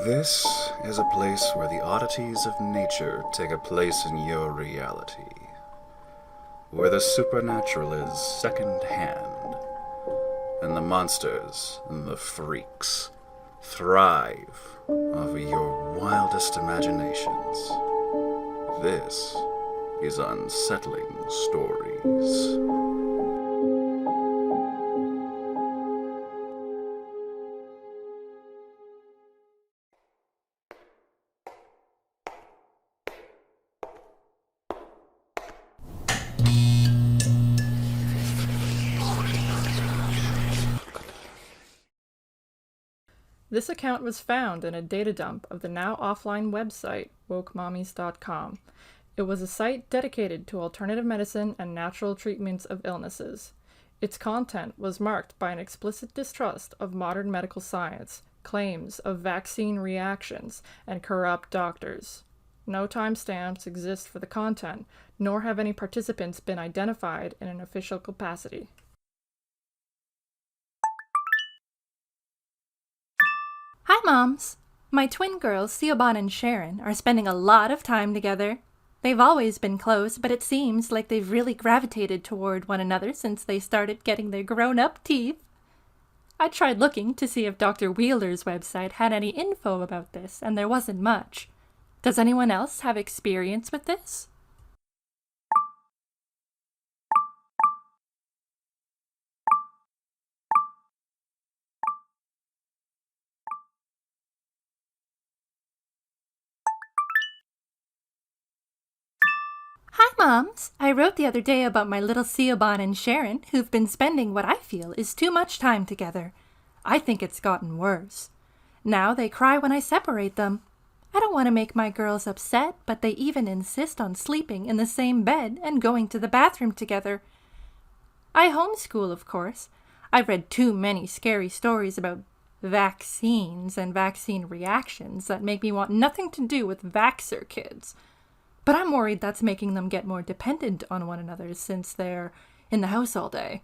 This is a place where the oddities of nature take a place in your reality, where the supernatural is second hand, and the monsters and the freaks thrive over your wildest imaginations. This is Unsettling Stories. This account was found in a data dump of the now offline website, wokemommies.com. It was a site dedicated to alternative medicine and natural treatments of illnesses. Its content was marked by an explicit distrust of modern medical science, claims of vaccine reactions, and corrupt doctors. No timestamps exist for the content, nor have any participants been identified in an official capacity. Hi, Moms! My twin girls, Siobhan and Sharon, are spending a lot of time together. They've always been close, but it seems like they've really gravitated toward one another since they started getting their grown-up teeth. I tried looking to see if Dr. Wheeler's website had any info about this, and there wasn't much. Does anyone else have experience with this? Hi, Moms! I wrote the other day about my little Siobhan and Sharon, who've been spending what I feel is too much time together. I think it's gotten worse. Now they cry when I separate them. I don't want to make my girls upset, but they even insist on sleeping in the same bed and going to the bathroom together. I homeschool, of course. I've read too many scary stories about vaccines and vaccine reactions that make me want nothing to do with vaxxer kids. But I'm worried that's making them get more dependent on one another since they're in the house all day.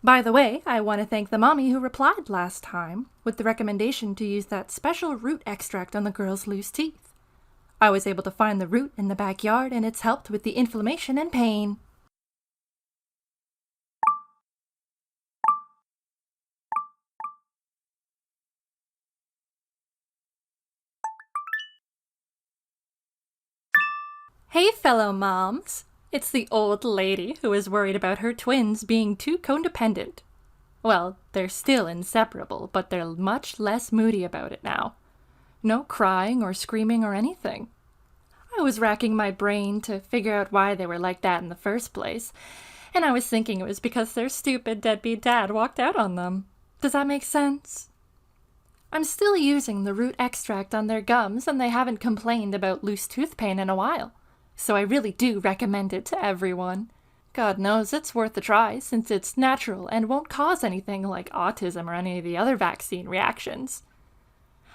By the way, I want to thank the mommy who replied last time with the recommendation to use that special root extract on the girls' loose teeth. I was able to find the root in the backyard and it's helped with the inflammation and pain. Hey, fellow moms! It's the old lady who is worried about her twins being too codependent. Well, they're still inseparable, but they're much less moody about it now. No crying or screaming or anything. I was racking my brain to figure out why they were like that in the first place, and I was thinking it was because their stupid deadbeat dad walked out on them. Does that make sense? I'm still using the root extract on their gums, and they haven't complained about loose tooth pain in a while. So I really do recommend it to everyone. God knows it's worth a try since it's natural and won't cause anything like autism or any of the other vaccine reactions.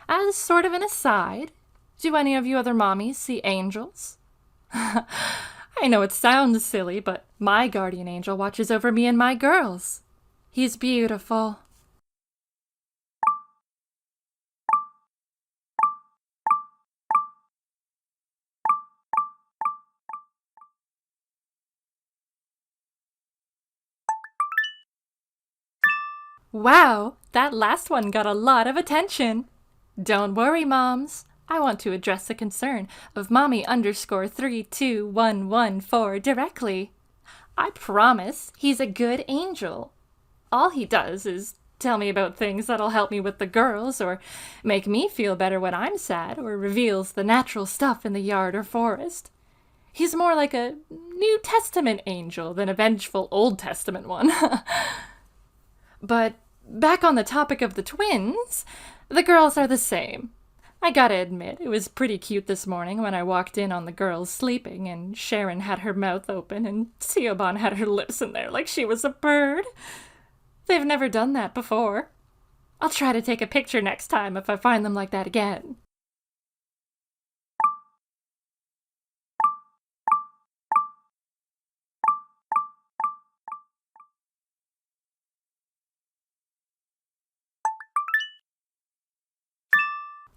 As sort of an aside, do any of you other mommies see angels? I know it sounds silly, but my guardian angel watches over me and my girls. He's beautiful. Wow, that last one got a lot of attention. Don't worry, moms. I want to address the concern of mommy_32114 directly. I promise he's a good angel. All he does is tell me about things that'll help me with the girls, or make me feel better when I'm sad, or reveals the natural stuff in the yard or forest. He's more like a New Testament angel than a vengeful Old Testament one. But back on the topic of the twins, the girls are the same. I gotta admit, it was pretty cute this morning when I walked in on the girls sleeping and Sharon had her mouth open and Siobhan had her lips in there like she was a bird. They've never done that before. I'll try to take a picture next time if I find them like that again.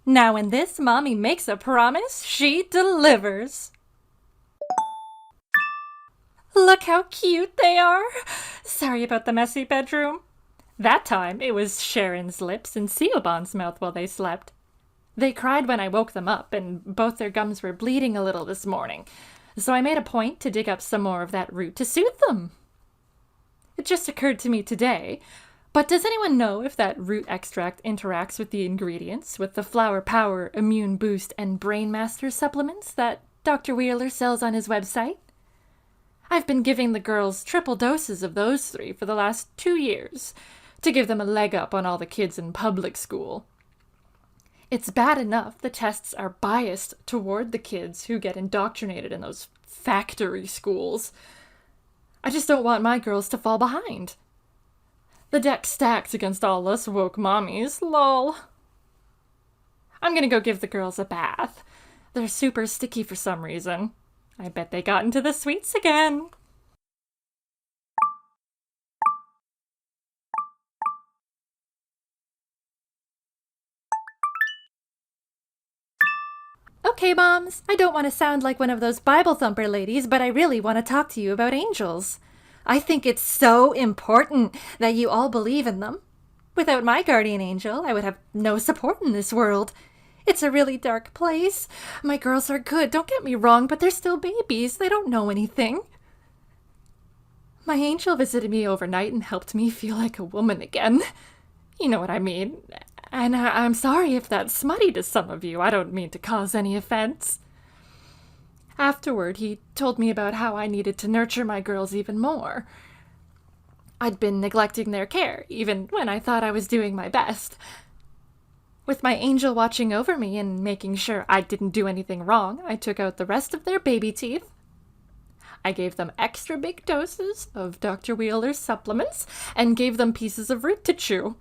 Now when this mommy makes a promise, she delivers. Look how cute they are. Sorry about the messy bedroom. That time, it was Sharon's lips and Siobhan's mouth while they slept. They cried when I woke them up, and both their gums were bleeding a little this morning, so I made a point to dig up some more of that root to soothe them. It just occurred to me today, but does anyone know if that root extract interacts with the ingredients, with the Flower Power, Immune Boost, and Brain Master supplements that Dr. Wheeler sells on his website? I've been giving the girls triple doses of those 3 for the last 2 years, to give them a leg up on all the kids in public school. It's bad enough the tests are biased toward the kids who get indoctrinated in those factory schools. I just don't want my girls to fall behind. The deck's stacked against all us woke mommies, lol. I'm gonna go give the girls a bath. They're super sticky for some reason. I bet they got into the sweets again. Okay, Moms, I don't want to sound like one of those Bible thumper ladies, but I really want to talk to you about angels. I think it's so important that you all believe in them. Without my guardian angel, I would have no support in this world. It's a really dark place. My girls are good, don't get me wrong, but they're still babies. They don't know anything. My angel visited me overnight and helped me feel like a woman again. You know what I mean. And I'm sorry if that's smutty to some of you. I don't mean to cause any offense. Afterward, he told me about how I needed to nurture my girls even more. I'd been neglecting their care, even when I thought I was doing my best. With my angel watching over me and making sure I didn't do anything wrong, I took out the rest of their baby teeth. I gave them extra big doses of Dr. Wheeler's supplements and gave them pieces of root to chew.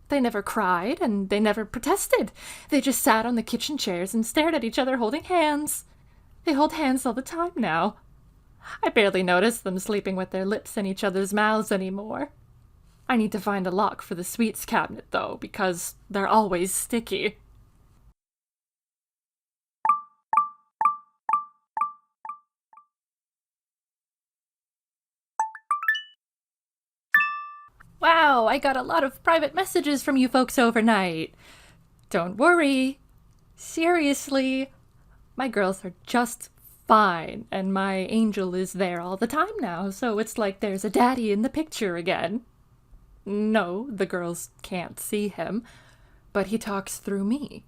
They never cried and they never protested. They just sat on the kitchen chairs and stared at each other holding hands. They hold hands all the time now. I barely notice them sleeping with their lips in each other's mouths anymore. I need to find a lock for the sweets cabinet, though, because they're always sticky. Wow, I got a lot of private messages from you folks overnight. Don't worry. Seriously, my girls are just fine, and my angel is there all the time now, so it's like there's a daddy in the picture again. No, the girls can't see him, but he talks through me.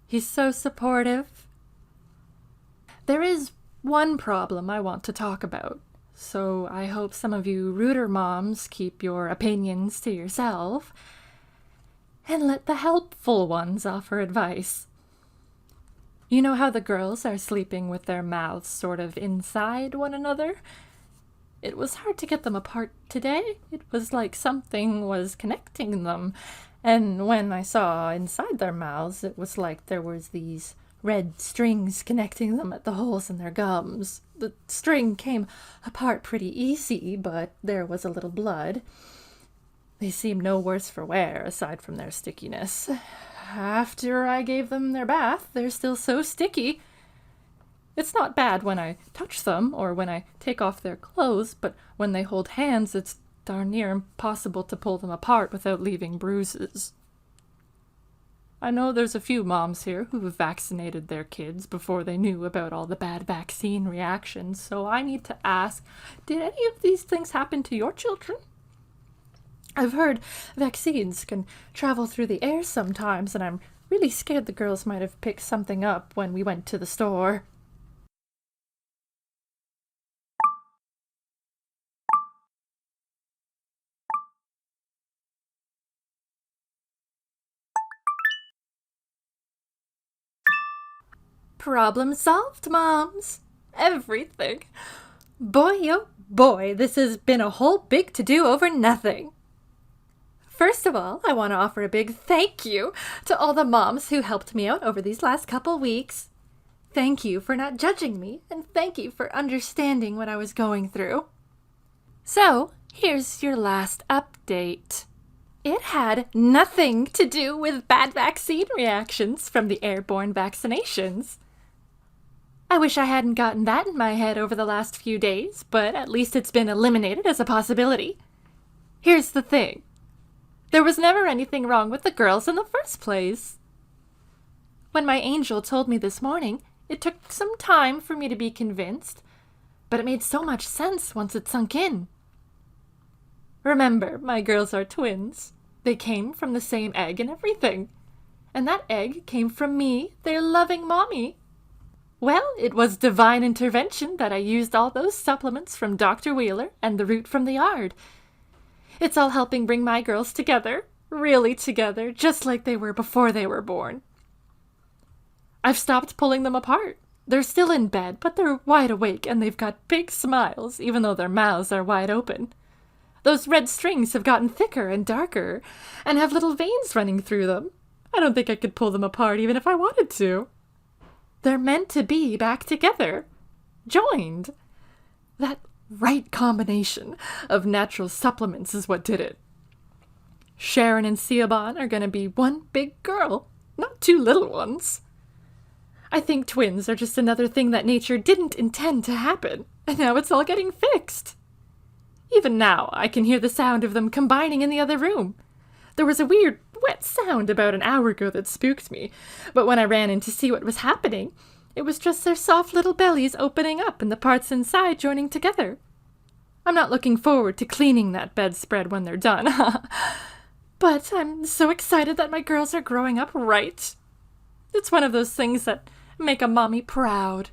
He's so supportive. There is one problem I want to talk about, so I hope some of you rooter moms keep your opinions to yourself and let the helpful ones offer advice. You know how the girls are sleeping with their mouths sort of inside one another? It was hard to get them apart today. It was like something was connecting them. And when I saw inside their mouths, it was like there was these red strings connecting them at the holes in their gums. The string came apart pretty easy, but there was a little blood. They seemed no worse for wear, aside from their stickiness. After I gave them their bath, they're still so sticky. It's not bad when I touch them or when I take off their clothes, but when they hold hands, it's darn near impossible to pull them apart without leaving bruises. I know there's a few moms here who have vaccinated their kids before they knew about all the bad vaccine reactions, so I need to ask, did any of these things happen to your children? I've heard vaccines can travel through the air sometimes, and I'm really scared the girls might have picked something up when we went to the store. Problem solved, Moms. Everything. Boy, oh boy, this has been a whole big to-do over nothing. First of all, I want to offer a big thank you to all the moms who helped me out over these last couple weeks. Thank you for not judging me, and thank you for understanding what I was going through. So, here's your last update. It had nothing to do with bad vaccine reactions from the airborne vaccinations. I wish I hadn't gotten that in my head over the last few days, but at least it's been eliminated as a possibility. Here's the thing. There was never anything wrong with the girls in the first place. When my angel told me this morning, it took some time for me to be convinced, but it made so much sense once it sunk in. Remember, my girls are twins. They came from the same egg and everything. And that egg came from me, their loving mommy. Well, it was divine intervention that I used all those supplements from Dr. Wheeler and the root from the yard. It's all helping bring my girls together, really together, just like they were before they were born. I've stopped pulling them apart. They're still in bed, but they're wide awake and they've got big smiles, even though their mouths are wide open. Those red strings have gotten thicker and darker and have little veins running through them. I don't think I could pull them apart even if I wanted to. They're meant to be back together, joined. That right combination of natural supplements is what did it. Sharon and Siobhan are going to be one big girl, not two little ones. I think twins are just another thing that nature didn't intend to happen, and now it's all getting fixed. Even now, I can hear the sound of them combining in the other room. There was a weird, wet sound about an hour ago that spooked me, but when I ran in to see what was happening, it was just their soft little bellies opening up and the parts inside joining together. I'm not looking forward to cleaning that bedspread when they're done, but I'm so excited that my girls are growing up right. It's one of those things that make a mommy proud.